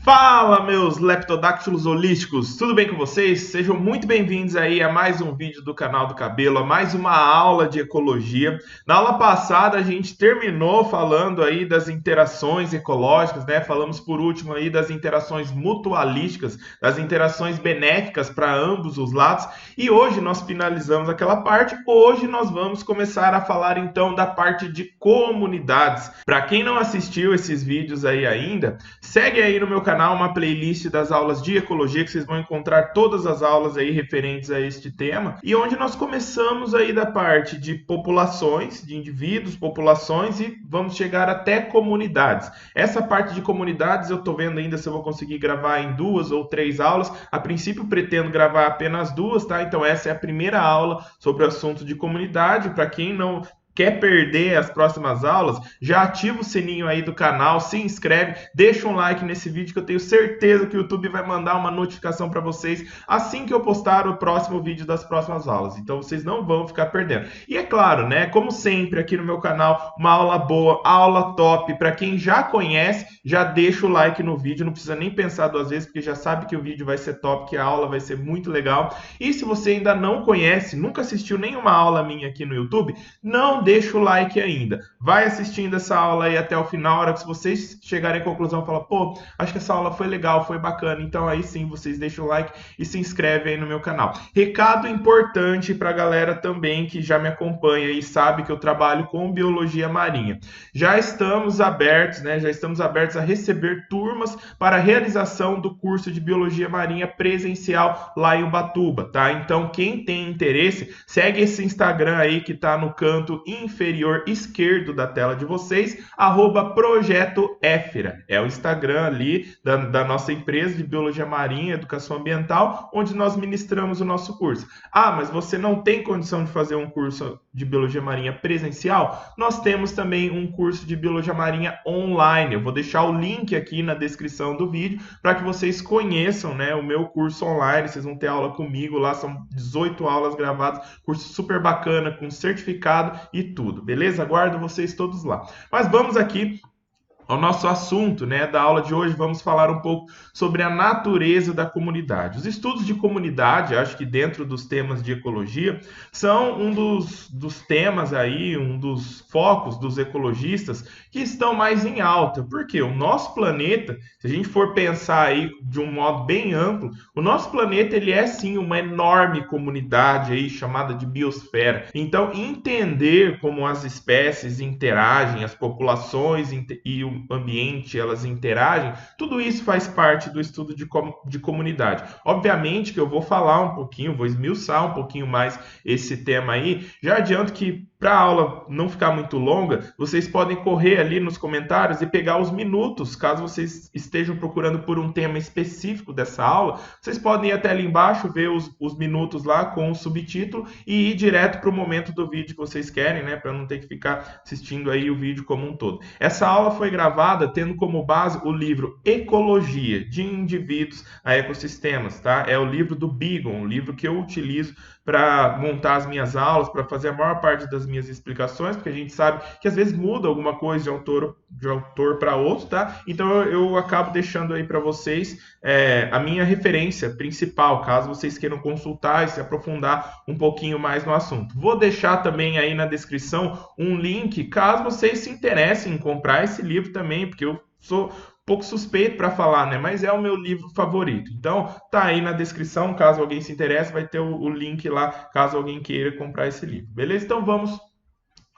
Fala, meus leptodáctilos holísticos, tudo bem com vocês? Sejam muito bem-vindos aí a mais um vídeo do canal do Cabelo, a mais uma aula de ecologia. Na aula passada a gente terminou falando aí das interações ecológicas, né? Falamos por último aí das interações mutualísticas, das interações benéficas para ambos os lados. E hoje nós finalizamos aquela parte. Hoje nós vamos começar a falar então da parte de comunidades. Para quem não assistiu esses vídeos aí ainda, segue aí no meu canal uma playlist das aulas de ecologia que vocês vão encontrar todas as aulas aí referentes a este tema e onde nós começamos aí da parte de populações, de indivíduos, populações e vamos chegar até comunidades. Essa parte de comunidades eu tô vendo ainda se eu vou conseguir gravar em 2 ou 3 aulas. A princípio pretendo gravar apenas 2, tá? Então essa é a primeira aula sobre o assunto de comunidade. Para quem não quer perder as próximas aulas, já ativa o sininho aí do canal, se inscreve, deixa um like nesse vídeo que eu tenho certeza que o YouTube vai mandar uma notificação para vocês assim que eu postar o próximo vídeo das próximas aulas. Então vocês não vão ficar perdendo. E é claro, né, como sempre aqui no meu canal, uma aula boa, aula top, para quem já conhece, já deixa o like no vídeo, não precisa nem pensar 2 vezes, porque já sabe que o vídeo vai ser top, que a aula vai ser muito legal. E se você ainda não conhece, nunca assistiu nenhuma aula minha aqui no YouTube, não deixa o like ainda. Vai assistindo essa aula aí até o final. A hora que se vocês chegarem à conclusão, falar, pô, acho que essa aula foi legal, foi bacana. Então aí sim, vocês deixam o like e se inscrevem aí no meu canal. Recado importante para a galera também que já me acompanha e sabe que eu trabalho com biologia marinha. Já estamos abertos, né? Já estamos abertos a receber turmas para a realização do curso de biologia marinha presencial lá em Ubatuba, tá? Então quem tem interesse, segue esse Instagram aí que tá no canto inferior esquerdo da tela de vocês, @Projeto Éfera. É o Instagram ali da nossa empresa de Biologia Marinha, Educação Ambiental, onde nós ministramos o nosso curso. Ah, mas você não tem condição de fazer um curso de Biologia Marinha presencial? Nós temos também um curso de Biologia Marinha online. Eu vou deixar o link aqui na descrição do vídeo para que vocês conheçam, né, o meu curso online. Vocês vão ter aula comigo lá, são 18 aulas gravadas, curso super bacana, com certificado e tudo, beleza? Aguardo vocês todos lá. Mas vamos aqui ao nosso assunto, né, da aula de hoje. Vamos falar um pouco sobre a natureza da comunidade. Os estudos de comunidade, acho que dentro dos temas de ecologia, são um dos temas aí, um dos focos dos ecologistas que estão mais em alta. Porque o nosso planeta, se a gente for pensar aí de um modo bem amplo, o nosso planeta ele é sim uma enorme comunidade aí chamada de biosfera. Então, entender como as espécies interagem, as populações e o ambiente elas interagem, tudo isso faz parte do estudo de comunidade. Obviamente que eu vou falar um pouquinho, vou esmiuçar um pouquinho mais esse tema aí. Já adianto que para a aula não ficar muito longa, vocês podem correr ali nos comentários e pegar os minutos, caso vocês estejam procurando por um tema específico dessa aula, vocês podem ir até ali embaixo, ver os minutos lá com o subtítulo e ir direto para o momento do vídeo que vocês querem, né, para não ter que ficar assistindo aí o vídeo como um todo. Essa aula foi gravada tendo como base o livro Ecologia, de Indivíduos a Ecossistemas, tá? É o livro do Beagle, um livro que eu utilizo para montar as minhas aulas, para fazer a maior parte das minhas explicações, porque a gente sabe que às vezes muda alguma coisa de autor para outro, tá? Então eu acabo deixando aí para vocês a minha referência principal, caso vocês queiram consultar e se aprofundar um pouquinho mais no assunto. Vou deixar também aí na descrição um link, caso vocês se interessem em comprar esse livro também, porque eu sou pouco suspeito para falar, né? Mas é o meu livro favorito. Então, tá aí na descrição, caso alguém se interesse, vai ter o link lá, caso alguém queira comprar esse livro. Beleza? Então vamos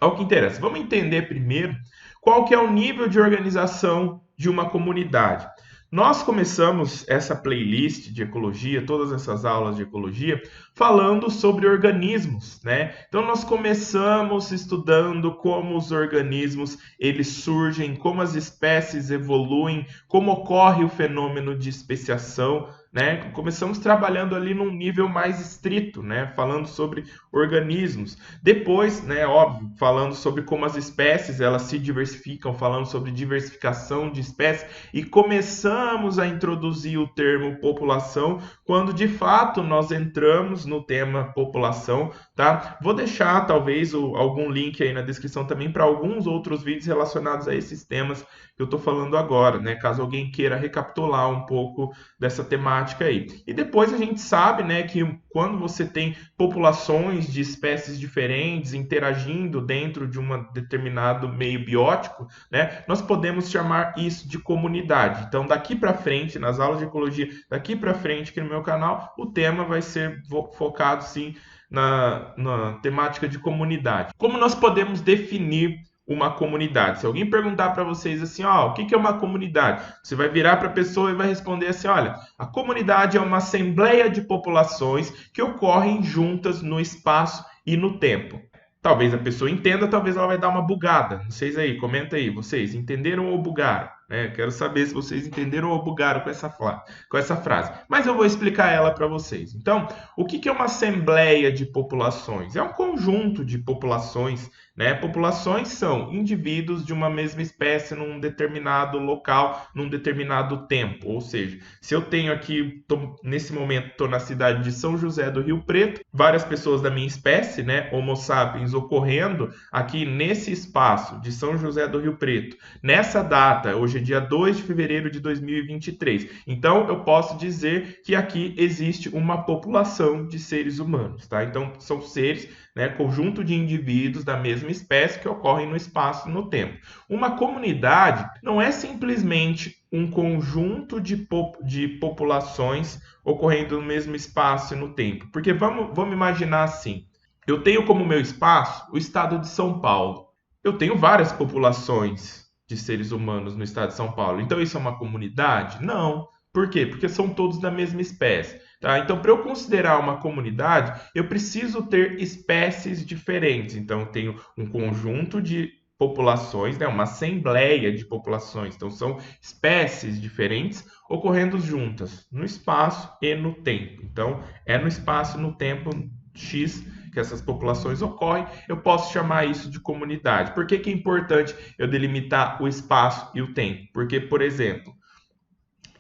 ao que interessa. Vamos entender primeiro qual que é o nível de organização de uma comunidade. Nós começamos essa playlist de ecologia, todas essas aulas de ecologia, falando sobre organismos, né? Então nós começamos estudando como os organismos eles surgem, como as espécies evoluem, como ocorre o fenômeno de especiação, né? Começamos trabalhando ali num nível mais estrito, né? Falando sobre organismos. Depois, né, óbvio, falando sobre como as espécies elas se diversificam, falando sobre diversificação de espécies, e começamos a introduzir o termo população quando de fato nós entramos no tema população, tá? Vou deixar talvez algum link aí na descrição também para alguns outros vídeos relacionados a esses temas que eu estou falando agora, né? Caso alguém queira recapitular um pouco dessa temática aí. E depois a gente sabe, né, que quando você tem populações de espécies diferentes interagindo dentro de um determinado meio biótico, né, nós podemos chamar isso de comunidade. Então, daqui para frente, nas aulas de ecologia, daqui para frente aqui no meu canal, o tema vai ser focado sim na temática de comunidade. Como nós podemos definir uma comunidade? Se alguém perguntar para vocês assim, ó, o que é uma comunidade? Você vai virar para a pessoa e vai responder assim, olha, a comunidade é uma assembleia de populações que ocorrem juntas no espaço e no tempo. Talvez a pessoa entenda, talvez ela vai dar uma bugada. Vocês aí, comenta aí, vocês entenderam ou bugaram? Quero saber se vocês entenderam ou bugaram com essa frase. Mas eu vou explicar ela para vocês. Então, o que é uma assembleia de populações? É um conjunto de populações, né? Populações são indivíduos de uma mesma espécie num determinado local, num determinado tempo. Ou seja, se eu tenho aqui, nesse momento, estou na cidade de São José do Rio Preto, várias pessoas da minha espécie, né, Homo sapiens, ocorrendo aqui nesse espaço de São José do Rio Preto, nessa data, hoje é dia 2 de fevereiro de 2023. Então, eu posso dizer que aqui existe uma população de seres humanos, tá? Então, são seres, né, conjunto de indivíduos da mesma espécie que ocorrem no espaço e no tempo. Uma comunidade não é simplesmente um conjunto de populações ocorrendo no mesmo espaço e no tempo. Porque vamos imaginar assim, eu tenho como meu espaço o estado de São Paulo. Eu tenho várias populações de seres humanos no estado de São Paulo. Então isso é uma comunidade? Não. Por quê? Porque são todos da mesma espécie. Tá? Então, para eu considerar uma comunidade, eu preciso ter espécies diferentes. Então, eu tenho um conjunto de populações, né? Uma assembleia de populações. Então, são espécies diferentes ocorrendo juntas no espaço e no tempo. Então, é no espaço e no tempo X que essas populações ocorrem, eu posso chamar isso de comunidade. Por que é importante eu delimitar o espaço e o tempo? Porque, por exemplo,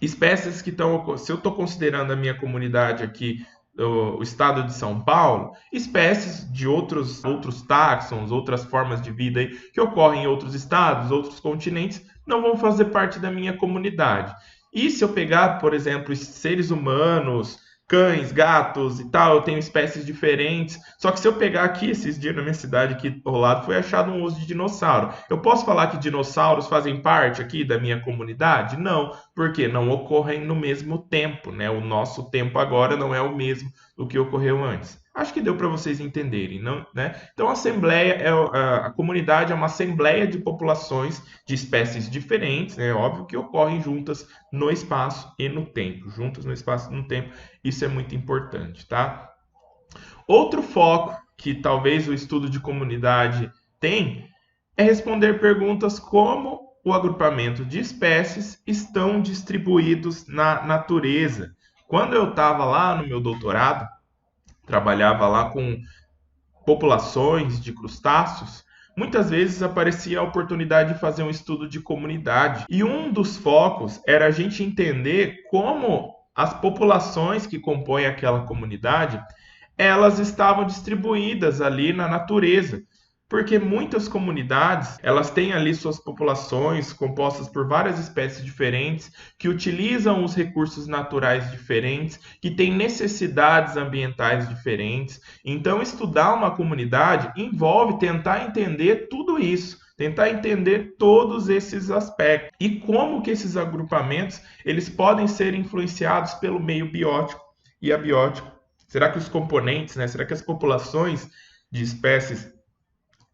espécies que estão... Se eu estou considerando a minha comunidade aqui, o estado de São Paulo, espécies de outros táxons, outras formas de vida aí, que ocorrem em outros estados, outros continentes, não vão fazer parte da minha comunidade. E se eu pegar, por exemplo, seres humanos, cães, gatos e tal, eu tenho espécies diferentes. Só que se eu pegar aqui, esses dias na minha cidade aqui ao lado, foi achado um osso de dinossauro. Eu posso falar que dinossauros fazem parte aqui da minha comunidade? Não, porque não ocorrem no mesmo tempo, né? O nosso tempo agora não é o mesmo do que ocorreu antes. Acho que deu para vocês entenderem, não, né? Então, a comunidade é uma assembleia de populações de espécies diferentes, né? Óbvio que ocorrem juntas no espaço e no tempo, juntas no espaço e no tempo. Isso é muito importante, tá? Outro foco que talvez o estudo de comunidade tem é responder perguntas como o agrupamento de espécies estão distribuídos na natureza. Quando eu estava lá no meu doutorado, trabalhava lá com populações de crustáceos, muitas vezes aparecia a oportunidade de fazer um estudo de comunidade. E um dos focos era a gente entender como as populações que compõem aquela comunidade, elas estavam distribuídas ali na natureza. Porque muitas comunidades, elas têm ali suas populações compostas por várias espécies diferentes, que utilizam os recursos naturais diferentes, que têm necessidades ambientais diferentes. Então, estudar uma comunidade envolve tentar entender tudo isso, tentar entender todos esses aspectos e como que esses agrupamentos eles podem ser influenciados pelo meio biótico e abiótico. Será que os componentes, né? Será que as populações de espécies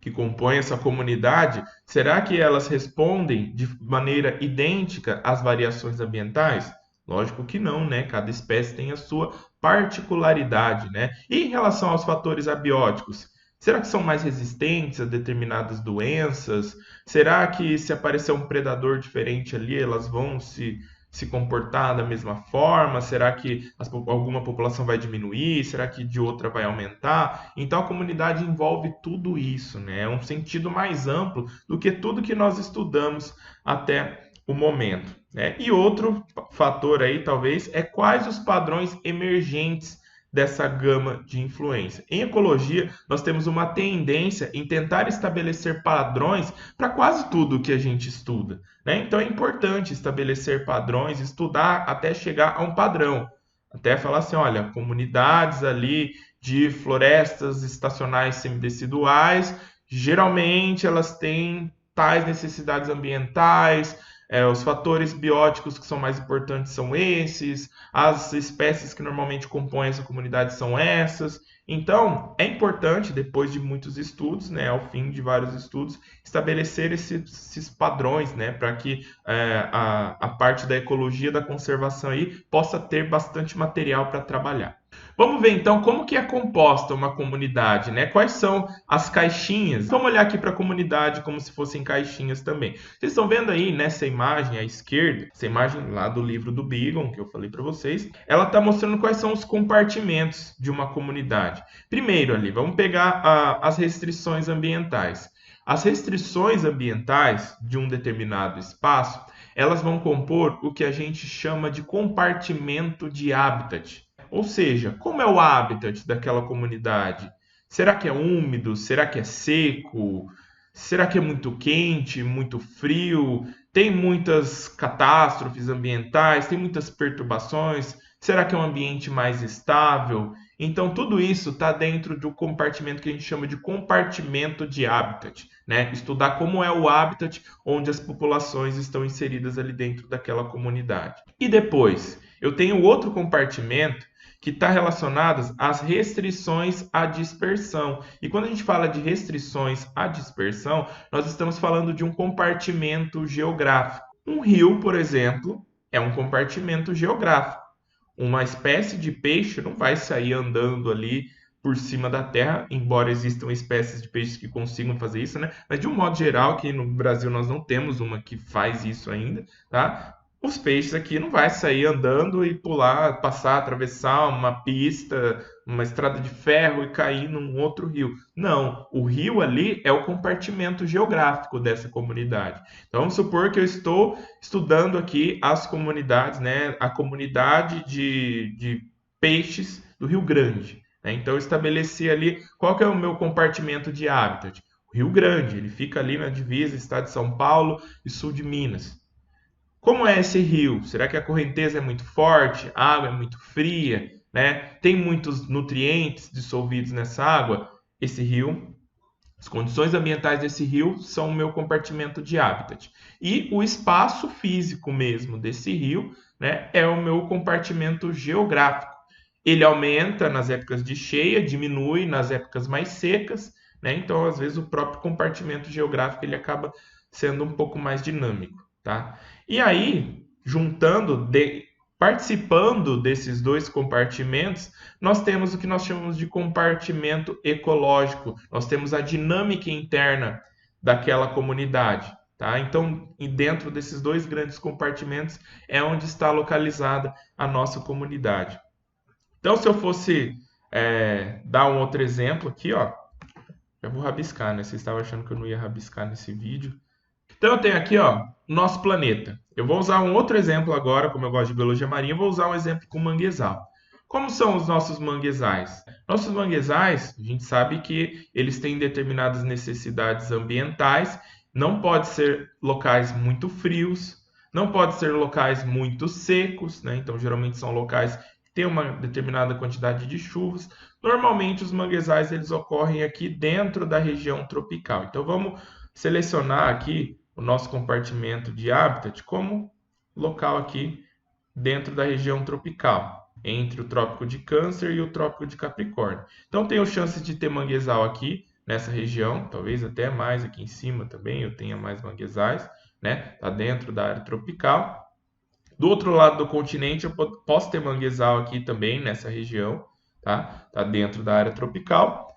que compõem essa comunidade, será que elas respondem de maneira idêntica às variações ambientais? Lógico que não, né? Cada espécie tem a sua particularidade, né? E em relação aos fatores abióticos, será que são mais resistentes a determinadas doenças? Será que se aparecer um predador diferente ali, elas vão se se comportar da mesma forma? Será que alguma população vai diminuir? Será que de outra vai aumentar? Então a comunidade envolve tudo isso, né? É um sentido mais amplo do que tudo que nós estudamos até o momento, né? E outro fator aí, talvez, é quais os padrões emergentes dessa gama de influência. Em ecologia, nós temos uma tendência em tentar estabelecer padrões para quase tudo que a gente estuda, né? Então é importante estabelecer padrões, estudar até chegar a um padrão. Até falar assim, olha, comunidades ali de florestas estacionais semideciduais, geralmente elas têm tais necessidades ambientais, os fatores bióticos que são mais importantes são esses, as espécies que normalmente compõem essa comunidade são essas. Então, é importante, depois de muitos estudos, né, ao fim de vários estudos, estabelecer esses padrões, né, para que a parte da ecologia, da conservação aí, possa ter bastante material para trabalhar. Vamos ver então como que é composta uma comunidade, né? Quais são as caixinhas? Vamos olhar aqui para a comunidade como se fossem caixinhas também. Vocês estão vendo aí nessa imagem à esquerda, essa imagem lá do livro do Beagon, que eu falei para vocês, ela está mostrando quais são os compartimentos de uma comunidade. Primeiro ali, vamos pegar as restrições ambientais. As restrições ambientais de um determinado espaço, elas vão compor o que a gente chama de compartimento de habitat. Ou seja, como é o habitat daquela comunidade? Será que é úmido? Será que é seco? Será que é muito quente, muito frio? Tem muitas catástrofes ambientais? Tem muitas perturbações? Será que é um ambiente mais estável? Então, tudo isso está dentro do compartimento que a gente chama de compartimento de habitat, né? Estudar como é o habitat onde as populações estão inseridas ali dentro daquela comunidade. E depois, eu tenho outro compartimento que está relacionado às restrições à dispersão. E quando a gente fala de restrições à dispersão, nós estamos falando de um compartimento geográfico. Um rio, por exemplo, é um compartimento geográfico. Uma espécie de peixe não vai sair andando ali por cima da terra, embora existam espécies de peixes que consigam fazer isso, né? Mas de um modo geral, aqui no Brasil nós não temos uma que faz isso ainda, tá? Os peixes aqui não vai sair andando e pular, passar, atravessar uma pista, uma estrada de ferro e cair num outro rio. Não, o rio ali é o compartimento geográfico dessa comunidade. Então vamos supor que eu estou estudando aqui as comunidades, né? A comunidade de peixes do Rio Grande, né? Então eu estabeleci ali qual que é o meu compartimento de habitat. O Rio Grande, ele fica ali na divisa, estado de São Paulo e sul de Minas. Como é esse rio? Será que a correnteza é muito forte? A água é muito fria? Né? Tem muitos nutrientes dissolvidos nessa água? Esse rio, as condições ambientais desse rio são o meu compartimento de habitat. E o espaço físico mesmo desse rio, né, é o meu compartimento geográfico. Ele aumenta nas épocas de cheia, diminui nas épocas mais secas, né? Então, às vezes, o próprio compartimento geográfico ele acaba sendo um pouco mais dinâmico. Tá? E aí, participando desses dois compartimentos, nós temos o que nós chamamos de compartimento ecológico. Nós temos a dinâmica interna daquela comunidade. Tá? Então, dentro desses dois grandes compartimentos é onde está localizada a nossa comunidade. Então, se eu fosse dar um outro exemplo aqui, ó, já vou rabiscar, né? Vocês estavam achando que eu não ia rabiscar nesse vídeo. Então eu tenho aqui, ó, nosso planeta. Eu vou usar um outro exemplo agora, como eu gosto de biologia marinha, eu vou usar um exemplo com manguezal. Como são os nossos manguezais? Nossos manguezais, a gente sabe que eles têm determinadas necessidades ambientais, não pode ser locais muito frios, não pode ser locais muito secos, né? Então geralmente são locais que têm uma determinada quantidade de chuvas. Normalmente os manguezais eles ocorrem aqui dentro da região tropical. Então vamos selecionar aqui o nosso compartimento de habitat como local aqui dentro da região tropical, entre o Trópico de Câncer e o Trópico de Capricórnio. Então, tenho chances de ter manguezal aqui nessa região, talvez até mais aqui em cima também eu tenha mais manguezais, né? Está dentro da área tropical. Do outro lado do continente, eu posso ter manguezal aqui também nessa região, tá? Está dentro da área tropical.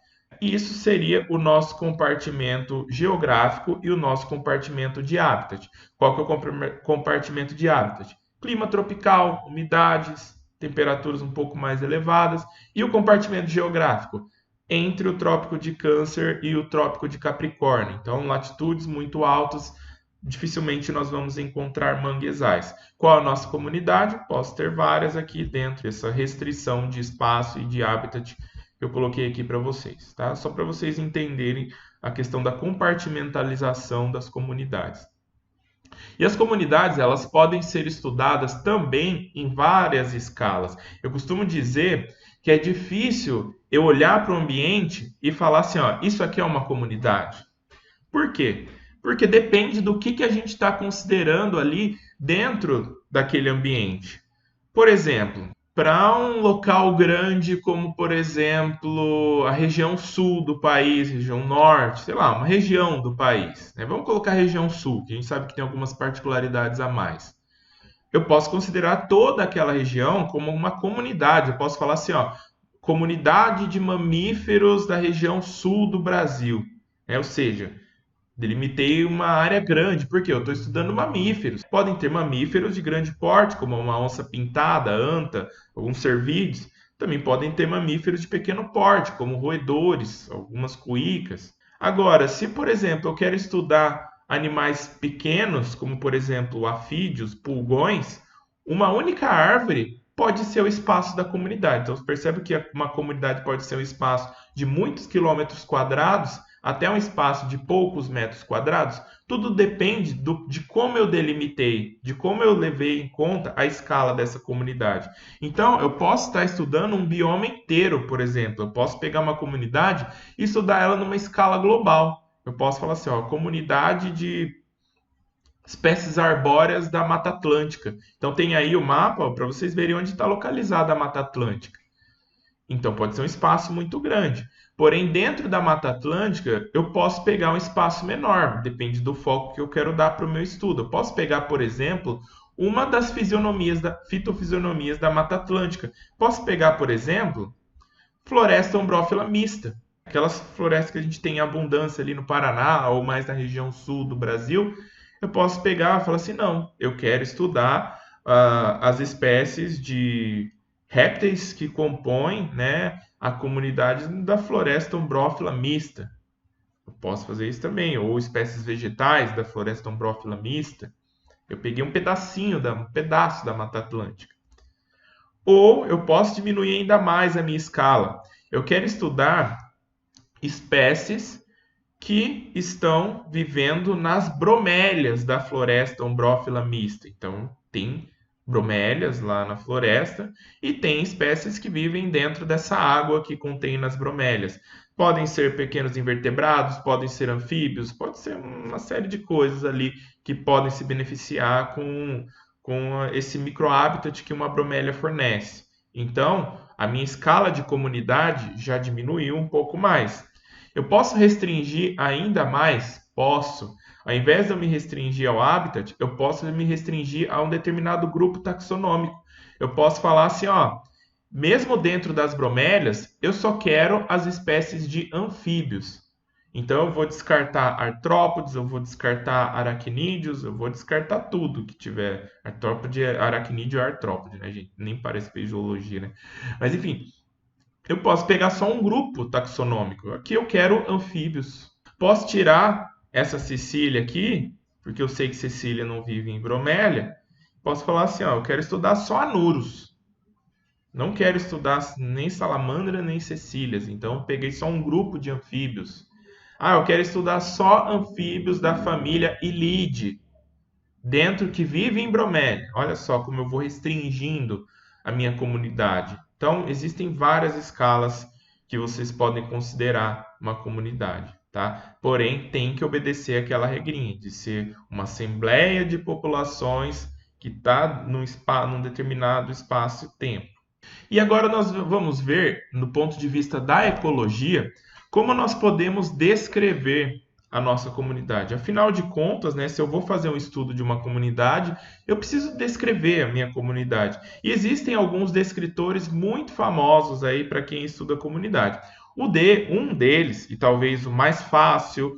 E isso seria o nosso compartimento geográfico e o nosso compartimento de habitat. Qual que é o compartimento de habitat? clima tropical, umidades, temperaturas um pouco mais elevadas, e o compartimento geográfico entre o Trópico de Câncer e o Trópico de Capricórnio. Então, latitudes muito altas, dificilmente nós vamos encontrar manguezais. Qual a nossa comunidade? Posso ter várias aqui dentro dessa restrição de espaço e de habitat que eu coloquei aqui para vocês, tá? Só para vocês entenderem a questão da compartimentalização das comunidades. E as comunidades, elas podem ser estudadas também em várias escalas. Eu costumo dizer que é difícil eu olhar para o ambiente e falar assim, ó, isso aqui é uma comunidade. Por quê? Porque depende do que a gente está considerando ali dentro daquele ambiente. Por exemplo, para um local grande como, por exemplo, a região sul do país, região norte, sei lá, uma região do país, né? Vamos colocar a região sul, que a gente sabe que tem algumas particularidades a mais. Eu posso considerar toda aquela região como uma comunidade. Eu posso falar assim, ó, comunidade de mamíferos da região sul do Brasil. Ou seja, delimitei uma área grande, porque eu estou estudando mamíferos. Podem ter mamíferos de grande porte, como uma onça pintada, anta, alguns cervídeos. Também podem ter mamíferos de pequeno porte, como roedores, algumas cuícas. Agora, se, por exemplo, eu quero estudar animais pequenos, como, por exemplo, afídeos, pulgões, uma única árvore pode ser o espaço da comunidade. Então, você percebe que uma comunidade pode ser um espaço de muitos quilômetros quadrados, até um espaço de poucos metros quadrados, tudo depende de como eu delimitei, de como eu levei em conta a escala dessa comunidade. Então, eu posso estar estudando um bioma inteiro, por exemplo. Eu posso pegar uma comunidade e estudar ela numa escala global. Eu posso falar assim, ó, comunidade de espécies arbóreas da Mata Atlântica. Então, tem aí o mapa para vocês verem onde está localizada a Mata Atlântica. Então, pode ser um espaço muito grande. Porém, dentro da Mata Atlântica, eu posso pegar um espaço menor, depende do foco que eu quero dar para o meu estudo. Eu posso pegar, por exemplo, uma das fitofisionomias da Mata Atlântica. Posso pegar, por exemplo, floresta ombrófila mista. Aquelas florestas que a gente tem em abundância ali no Paraná ou mais na região sul do Brasil. Eu posso pegar e falar assim, não, eu quero estudar as espécies de répteis que compõem, né, a comunidade da floresta ombrófila mista. Eu posso fazer isso também. Ou espécies vegetais da floresta ombrófila mista. Eu peguei um pedaço da Mata Atlântica. Ou eu posso diminuir ainda mais a minha escala. Eu quero estudar espécies que estão vivendo nas bromélias da floresta ombrófila mista. Então, tem bromélias lá na floresta e tem espécies que vivem dentro dessa água que contém nas bromélias. Podem ser pequenos invertebrados, podem ser anfíbios, pode ser uma série de coisas ali que podem se beneficiar com esse microhabitat que uma bromélia fornece. Então, a minha escala de comunidade já diminuiu um pouco mais. Eu posso restringir ainda mais? Posso. Ao invés de eu me restringir ao habitat, eu posso me restringir a um determinado grupo taxonômico. Eu posso falar assim, ó, mesmo dentro das bromélias, eu só quero as espécies de anfíbios. Então, eu vou descartar artrópodes, eu vou descartar aracnídeos, eu vou descartar tudo que tiver. Artrópode, aracnídeo e artrópode, né, gente? Nem parece zoologia, né? Mas, enfim, eu posso pegar só um grupo taxonômico. Aqui eu quero anfíbios. Posso tirar essa cecília aqui, porque eu sei que cecília não vive em bromélia. Posso falar assim, ó, eu quero estudar só anuros. Não quero estudar nem salamandra, nem cecílias. Então, eu peguei só um grupo de anfíbios. Ah, eu quero estudar só anfíbios da família Ilidae, dentro que vive em bromélia. Olha só como eu vou restringindo a minha comunidade. Então, existem várias escalas que vocês podem considerar uma comunidade, tá? Porém, tem que obedecer aquela regrinha de ser uma assembleia de populações que está num determinado espaço e tempo. E agora nós vamos ver, no ponto de vista da ecologia, como nós podemos descrever a nossa comunidade. Afinal de contas, né, se eu vou fazer um estudo de uma comunidade, eu preciso descrever a minha comunidade. E existem alguns descritores muito famosos aí para quem estuda a comunidade. Um deles, e talvez o mais fácil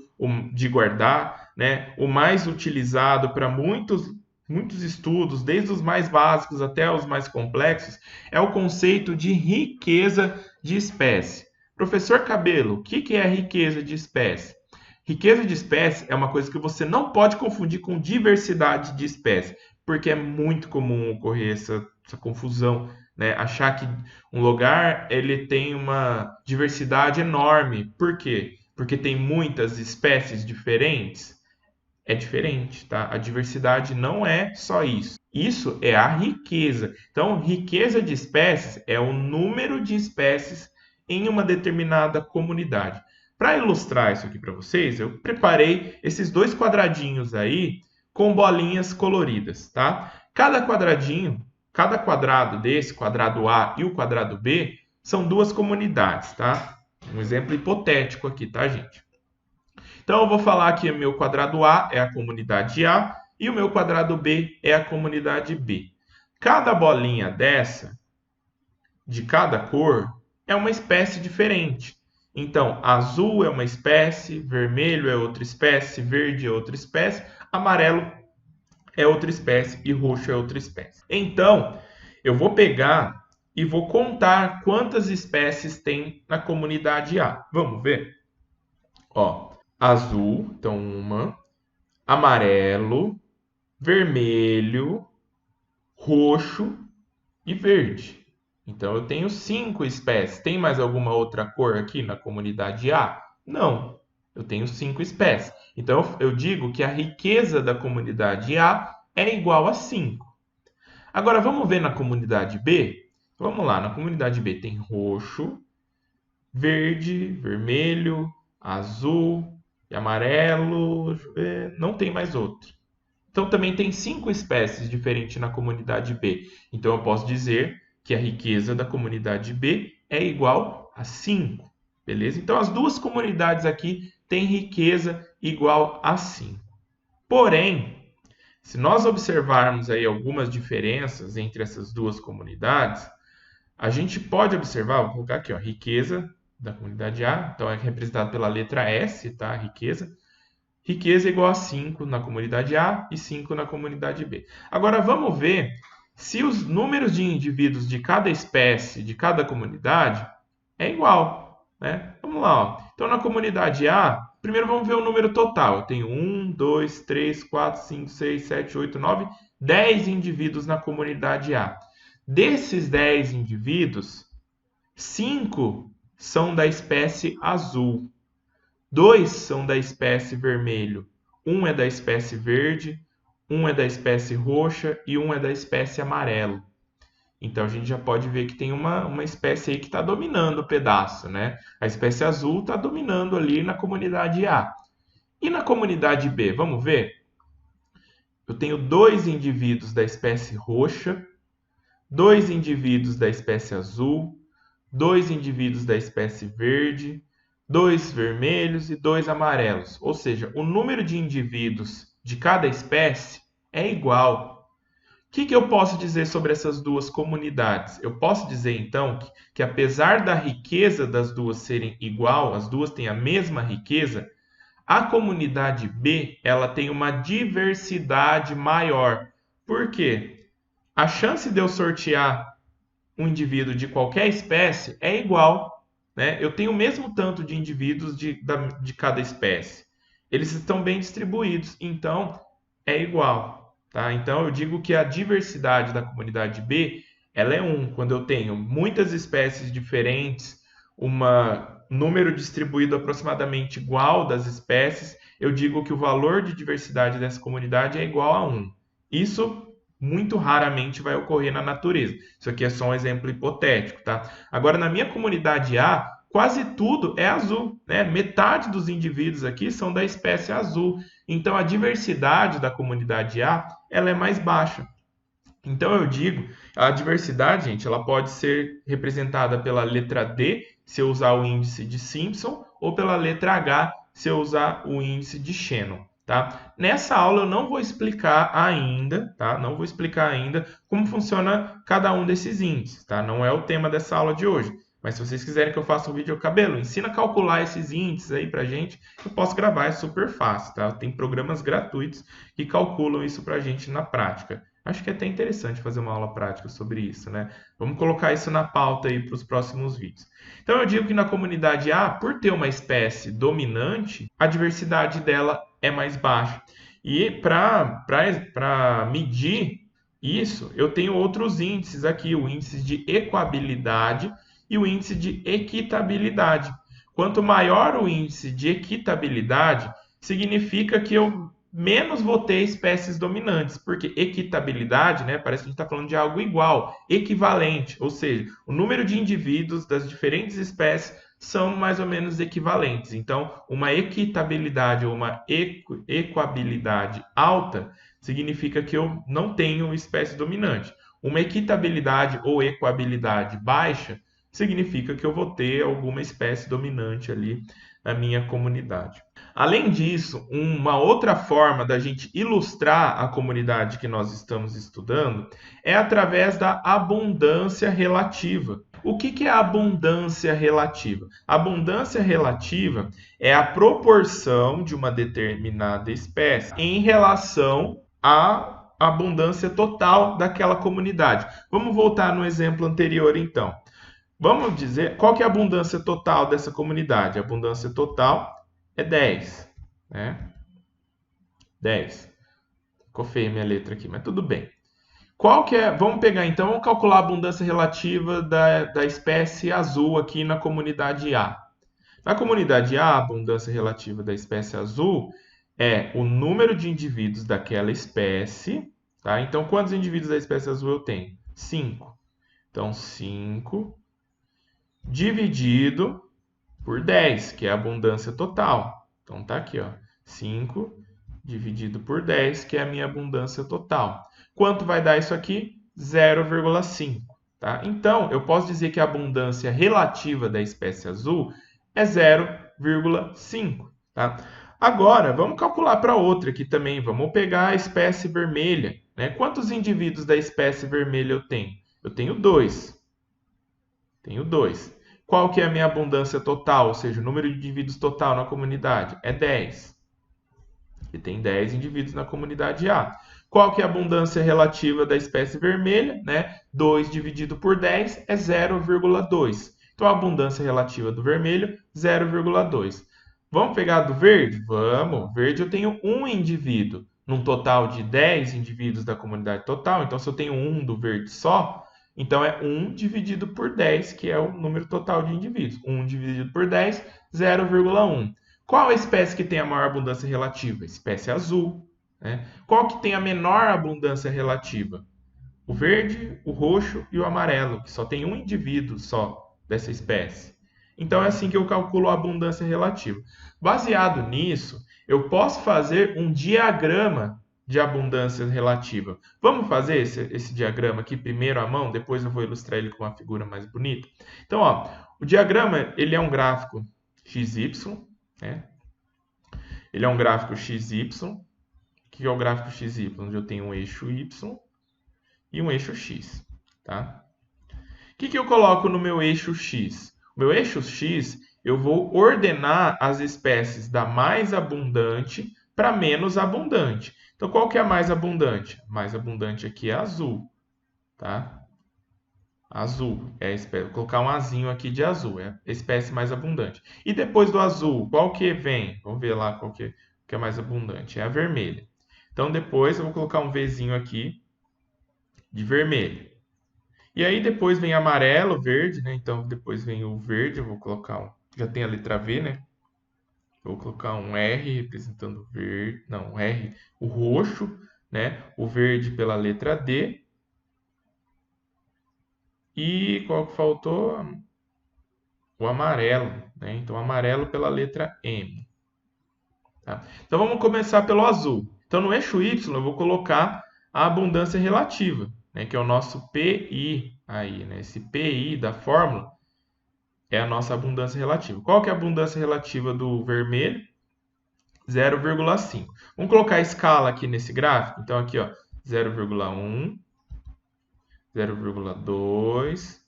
de guardar, né, o mais utilizado para muitos muitos estudos, desde os mais básicos até os mais complexos, é o conceito de riqueza de espécie. Professor Cabelo, o que é riqueza de espécie? Riqueza de espécie é uma coisa que você não pode confundir com diversidade de espécie, porque é muito comum ocorrer essa confusão, né? Achar que um lugar ele tem uma diversidade enorme. Por quê? Porque tem muitas espécies diferentes. É diferente, tá? A diversidade não é só isso. Isso é a riqueza. Então, riqueza de espécies é o número de espécies em uma determinada comunidade. Para ilustrar isso aqui para vocês, eu preparei esses dois quadradinhos aí com bolinhas coloridas, tá? Cada quadradinho, cada quadrado desse, quadrado A e o quadrado B, são duas comunidades, tá? Um exemplo hipotético aqui, tá, gente? Então, eu vou falar que o meu quadrado A é a comunidade A e o meu quadrado B é a comunidade B. Cada bolinha dessa, de cada cor, é uma espécie diferente. Então, azul é uma espécie, vermelho é outra espécie, verde é outra espécie, amarelo é outra espécie e roxo é outra espécie. Então, eu vou pegar e vou contar quantas espécies tem na comunidade A. Vamos ver? Ó, azul, então uma, amarelo, vermelho, roxo e verde. Então eu tenho 5 espécies. Tem mais alguma outra cor aqui na comunidade A? Não. Eu tenho 5 espécies. Então eu digo que a riqueza da comunidade A é igual a 5. Agora vamos ver na comunidade B? Vamos lá, na comunidade B tem roxo, verde, vermelho, azul e amarelo. Não tem mais outro. Então também tem 5 espécies diferentes na comunidade B. Então eu posso dizer que a riqueza da comunidade B é igual a 5. Beleza? Então as duas comunidades aqui têm riqueza igual a 5. Porém, se nós observarmos aí algumas diferenças entre essas duas comunidades, a gente pode observar, vou colocar aqui, ó, riqueza da comunidade A, então é representado pela letra S, tá? Riqueza. Riqueza é igual a 5 na comunidade A e 5 na comunidade B. Agora vamos ver se os números de indivíduos de cada espécie, de cada comunidade, é igual, né? Vamos lá, ó. Então na comunidade A, primeiro vamos ver o número total. Eu tenho 1, 2, 3, 4, 5, 6, 7, 8, 9, 10 indivíduos na comunidade A. Desses 10 indivíduos, 5 são da espécie azul. 2 são da espécie vermelho, 1 é da espécie verde, 1 é da espécie roxa e 1 é da espécie amarelo. Então a gente já pode ver que tem uma espécie aí que está dominando o pedaço, né? A espécie azul está dominando ali na comunidade A. E na comunidade B, vamos ver? Eu tenho 2 indivíduos da espécie roxa, 2 indivíduos da espécie azul, 2 indivíduos da espécie verde, 2 vermelhos e 2 amarelos. Ou seja, o número de indivíduos de cada espécie é igual. O que eu posso dizer sobre essas duas comunidades? Eu posso dizer, então, que apesar da riqueza das duas serem igual, as duas têm a mesma riqueza, a comunidade B ela tem uma diversidade maior. Por quê? A chance de eu sortear um indivíduo de qualquer espécie é igual, né? Eu tenho o mesmo tanto de indivíduos de cada espécie. Eles estão bem distribuídos, então é igual, tá? Então eu digo que a diversidade da comunidade B ela é 1. Quando eu tenho muitas espécies diferentes, um número distribuído aproximadamente igual das espécies, eu digo que o valor de diversidade dessa comunidade é igual a 1. Isso muito raramente vai ocorrer na natureza. Isso aqui é só um exemplo hipotético, tá? Agora, na minha comunidade A, quase tudo é azul, né? Metade dos indivíduos aqui são da espécie azul. Então, a diversidade da comunidade A, ela é mais baixa. Então, eu digo, a diversidade, gente, ela pode ser representada pela letra D, se eu usar o índice de Simpson, ou pela letra H, se eu usar o índice de Shannon. Tá? Nessa aula eu não vou explicar ainda, tá? Não vou explicar ainda como funciona cada um desses índices, tá? Não é o tema dessa aula de hoje. Mas se vocês quiserem que eu faça um vídeo cabelo, ensina a calcular esses índices aí pra gente, eu posso gravar, é super fácil, tá? Tem programas gratuitos que calculam isso pra gente na prática. Acho que é até interessante fazer uma aula prática sobre isso, né? Vamos colocar isso na pauta aí para os próximos vídeos. Então eu digo que na comunidade A, por ter uma espécie dominante, a diversidade dela é mais baixa. E para medir isso, eu tenho outros índices aqui, o índice de equabilidade e o índice de equitabilidade. Quanto maior o índice de equitabilidade, significa que eu menos vou ter espécies dominantes, porque equitabilidade, né, parece que a gente está falando de algo igual, equivalente, ou seja, o número de indivíduos das diferentes espécies são mais ou menos equivalentes. Então, uma equitabilidade ou uma equabilidade alta significa que eu não tenho espécie dominante. Uma equitabilidade ou equabilidade baixa significa que eu vou ter alguma espécie dominante ali na minha comunidade. Além disso, uma outra forma da gente ilustrar a comunidade que nós estamos estudando é através da abundância relativa. O que é a abundância relativa? A abundância relativa é a proporção de uma determinada espécie em relação à abundância total daquela comunidade. Vamos voltar no exemplo anterior, então. Vamos dizer, qual que é a abundância total dessa comunidade? A abundância total é 10, né? 10. Ficou feia minha letra aqui, mas tudo bem. Qual que é? Vamos pegar então, vamos calcular a abundância relativa da espécie azul aqui na comunidade A. Na comunidade A, a abundância relativa da espécie azul é o número de indivíduos daquela espécie, tá? Então, quantos indivíduos da espécie azul eu tenho? 5. Então, 5 dividido por 10, que é a abundância total. Então, tá aqui, ó, 5 dividido por 10, que é a minha abundância total. Quanto vai dar isso aqui? 0,5. Tá? Então, eu posso dizer que a abundância relativa da espécie azul é 0,5. Tá? Agora, vamos calcular para outra aqui também. Vamos pegar a espécie vermelha. Né? Quantos indivíduos da espécie vermelha eu tenho? Eu tenho 2. Tenho 2. Qual que é a minha abundância total? Ou seja, o número de indivíduos total na comunidade? É 10. E tem 10 indivíduos na comunidade A. Qual que é a abundância relativa da espécie vermelha? Né? 2 dividido por 10 é 0,2. Então, a abundância relativa do vermelho, 0,2. Vamos pegar do verde? Vamos. Verde eu tenho 1 indivíduo, num total de 10 indivíduos da comunidade total. Então, se eu tenho 1 do verde só, então é 1 dividido por 10, que é o número total de indivíduos. 1 dividido por 10, 0,1. Qual a espécie que tem a maior abundância relativa? Espécie azul. Né? Qual que tem a menor abundância relativa? O verde, o roxo e o amarelo, que só tem um indivíduo só dessa espécie. Então é assim que eu calculo a abundância relativa. Baseado nisso, eu posso fazer um diagrama de abundância relativa. Vamos fazer esse diagrama aqui primeiro à mão, depois eu vou ilustrar ele com uma figura mais bonita. Então, ó, o diagrama ele é um gráfico XY, né? Ele é um gráfico XY. O que é o gráfico XY? Onde eu tenho um eixo Y e um eixo X. Tá? O que eu coloco no meu eixo X? O meu eixo X, eu vou ordenar as espécies da mais abundante para menos abundante. Então, qual que é a mais abundante? A mais abundante aqui é a azul. Tá? Azul é a espécie. Vou colocar um azinho aqui de azul, é a espécie mais abundante. E depois do azul, qual que vem? Vamos ver lá qual que é mais abundante. É a vermelha. Então depois eu vou colocar um Vzinho aqui de vermelho. E aí depois vem amarelo, verde, né? Então depois vem o verde, eu vou colocar um. Já tem a letra V, né? Eu vou colocar um R representando o verde. Não, um R, o roxo, né? O verde pela letra D. E qual que faltou? O amarelo, né? Então, amarelo pela letra M. Tá? Então, vamos começar pelo azul. Então, no eixo Y, eu vou colocar a abundância relativa, né? Que é o nosso PI aí, né? Esse PI da fórmula é a nossa abundância relativa. Qual que é a abundância relativa do vermelho? 0,5. Vamos colocar a escala aqui nesse gráfico. Então, aqui, ó, 0,1, 0,2,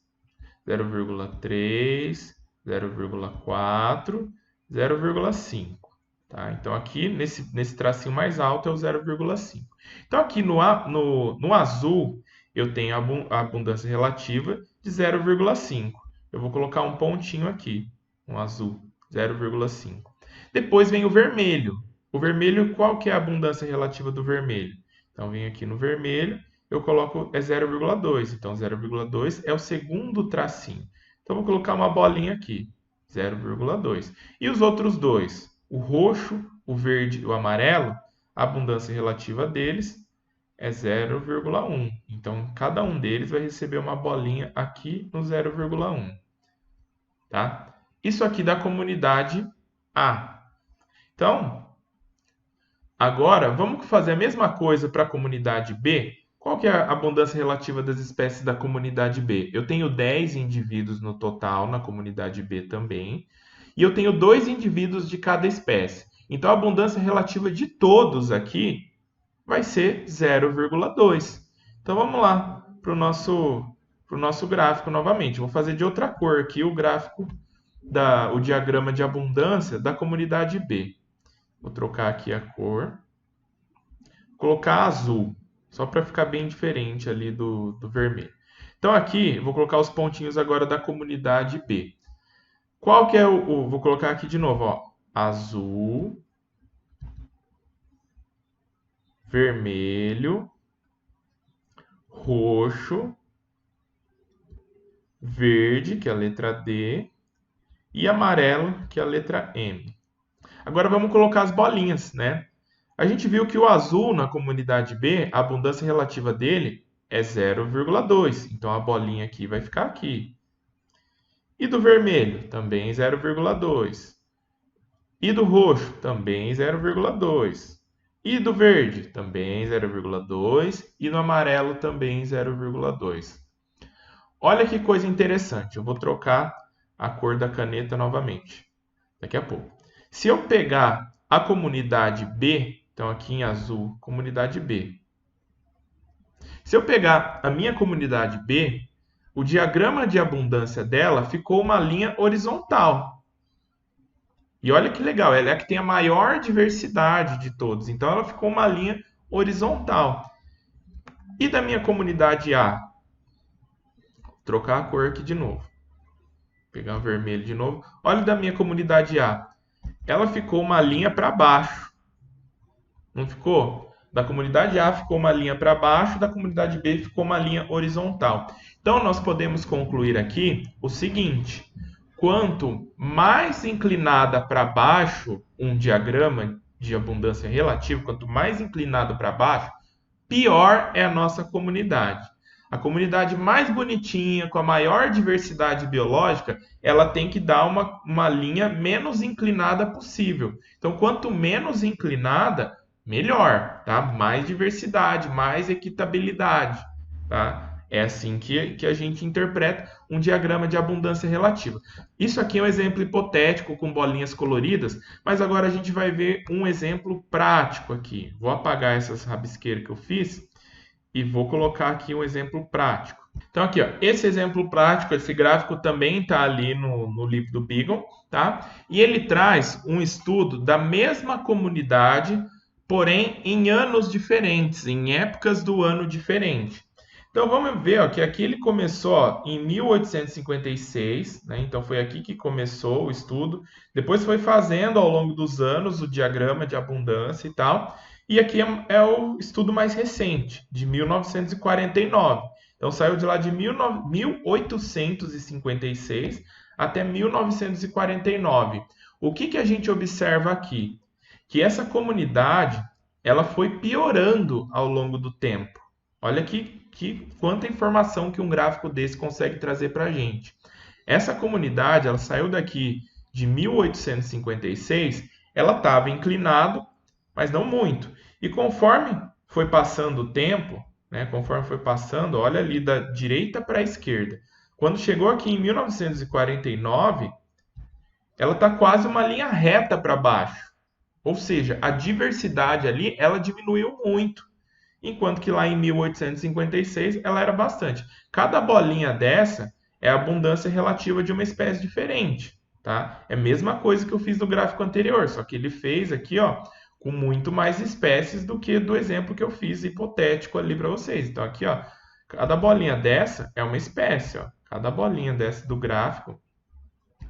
0,3, 0,4, 0,5. Tá? Então, aqui, nesse tracinho mais alto, é o 0,5. Então, aqui no azul, eu tenho a abundância relativa de 0,5. Eu vou colocar um pontinho aqui, um azul, 0,5. Depois vem o vermelho. O vermelho, qual que é a abundância relativa do vermelho? Então, venho aqui no vermelho, eu coloco 0,2. Então, 0,2 é o segundo tracinho. Então, vou colocar uma bolinha aqui, 0,2. E os outros dois? O roxo, o verde e o amarelo, a abundância relativa deles é 0,1. Então, cada um deles vai receber uma bolinha aqui no 0,1. Tá? Isso aqui da comunidade A. Então, agora vamos fazer a mesma coisa para a comunidade B. Qual que é a abundância relativa das espécies da comunidade B? Eu tenho 10 indivíduos no total na comunidade B também. E eu tenho 2 indivíduos de cada espécie. Então, a abundância relativa de todos aqui vai ser 0,2. Então, vamos lá para o nosso gráfico novamente. Vou fazer de outra cor aqui o gráfico, o diagrama de abundância da comunidade B. Vou trocar aqui a cor. Vou colocar azul, só para ficar bem diferente ali do vermelho. Então, aqui, vou colocar os pontinhos agora da comunidade B. Qual que é vou colocar aqui de novo, ó, azul, vermelho, roxo, verde, que é a letra D, e amarelo, que é a letra M. Agora vamos colocar as bolinhas, né? A gente viu que o azul na comunidade B, a abundância relativa dele é 0,2. Então a bolinha aqui vai ficar aqui. E do vermelho, também 0,2. E do roxo, também 0,2. E do verde, também 0,2. E no amarelo, também 0,2. Olha que coisa interessante. Eu vou trocar a cor da caneta novamente, daqui a pouco. Se eu pegar a comunidade B, então aqui em azul, comunidade B. Se eu pegar a minha comunidade B, o diagrama de abundância dela ficou uma linha horizontal. E olha que legal, ela é a que tem a maior diversidade de todos. Então, ela ficou uma linha horizontal. E da minha comunidade A? Vou trocar a cor aqui de novo. Vou pegar o vermelho de novo. Olha da minha comunidade A. Ela ficou uma linha para baixo. Não ficou? Da comunidade A ficou uma linha para baixo, da comunidade B ficou uma linha horizontal. Então, nós podemos concluir aqui o seguinte: quanto mais inclinada para baixo um diagrama de abundância relativa, quanto mais inclinado para baixo, pior é a nossa comunidade. A comunidade mais bonitinha, com a maior diversidade biológica, ela tem que dar uma linha menos inclinada possível. Então, quanto menos inclinada, melhor, tá? Mais diversidade, mais equitabilidade, tá? É assim que a gente interpreta um diagrama de abundância relativa. Isso aqui é um exemplo hipotético com bolinhas coloridas, mas agora a gente vai ver um exemplo prático aqui. Vou apagar essas rabisqueiras que eu fiz e vou colocar aqui um exemplo prático. Então aqui, ó, esse exemplo prático, esse gráfico também está ali no livro do Beagle, tá? E ele traz um estudo da mesma comunidade, porém em anos diferentes, em épocas do ano diferente. Então vamos ver ó, que aqui ele começou ó, em 1856, né? Então foi aqui que começou o estudo. Depois foi fazendo ao longo dos anos o diagrama de abundância e tal. E aqui é o estudo mais recente, de 1949. Então saiu de lá de 1856 até 1949. O que a gente observa aqui? Que essa comunidade ela foi piorando ao longo do tempo. Olha quanta informação que um gráfico desse consegue trazer para a gente. Essa comunidade ela saiu daqui de 1856, ela estava inclinado, mas não muito. E conforme foi passando o tempo, né, conforme foi passando, olha ali da direita para a esquerda. Quando chegou aqui em 1949, ela está quase uma linha reta para baixo. Ou seja, a diversidade ali ela diminuiu muito. Enquanto que lá em 1856 ela era bastante. Cada bolinha dessa é a abundância relativa de uma espécie diferente, tá? É a mesma coisa que eu fiz no gráfico anterior, só que ele fez aqui, ó, com muito mais espécies do que do exemplo que eu fiz hipotético ali para vocês. Então aqui, ó, cada bolinha dessa é uma espécie, ó. Cada bolinha dessa do gráfico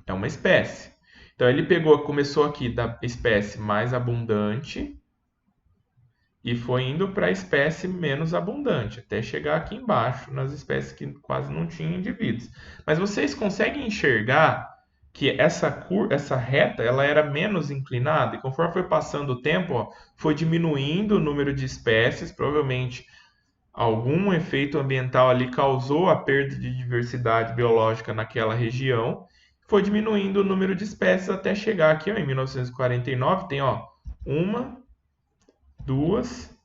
é uma espécie. Então ele começou aqui da espécie mais abundante e foi indo para a espécie menos abundante, até chegar aqui embaixo, nas espécies que quase não tinham indivíduos. Mas vocês conseguem enxergar que essa reta ela era menos inclinada, e conforme foi passando o tempo, ó, foi diminuindo o número de espécies, provavelmente algum efeito ambiental ali causou a perda de diversidade biológica naquela região, foi diminuindo o número de espécies até chegar aqui, ó, em 1949, tem ó, uma, duas,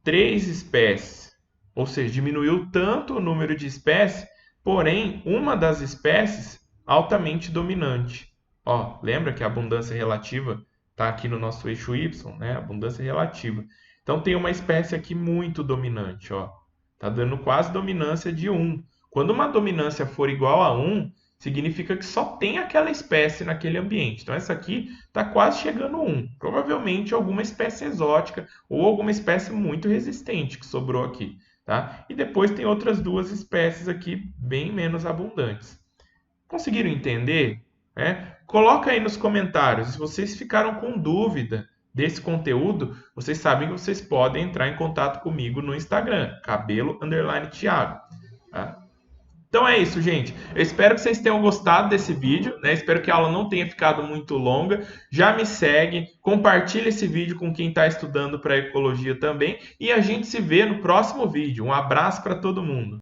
três espécies. Ou seja, diminuiu tanto o número de espécies, porém, uma das espécies altamente dominante. Ó, lembra que a abundância relativa está aqui no nosso eixo Y, né? Abundância relativa. Então tem uma espécie aqui muito dominante, ó. Tá dando quase dominância de 1. Quando uma dominância for igual a 1, significa que só tem aquela espécie naquele ambiente. Então essa aqui está quase chegando a 1. Provavelmente alguma espécie exótica ou alguma espécie muito resistente que sobrou aqui, tá? E depois tem outras duas espécies aqui bem menos abundantes. Conseguiram entender? Coloca aí nos comentários. Se vocês ficaram com dúvida desse conteúdo, vocês sabem que vocês podem entrar em contato comigo no Instagram, cabelo_thiago. Tá? Então é isso, gente. Eu espero que vocês tenham gostado desse vídeo, né? Espero que a aula não tenha ficado muito longa. Já me segue, compartilha esse vídeo com quem está estudando para ecologia também e a gente se vê no próximo vídeo. Um abraço para todo mundo.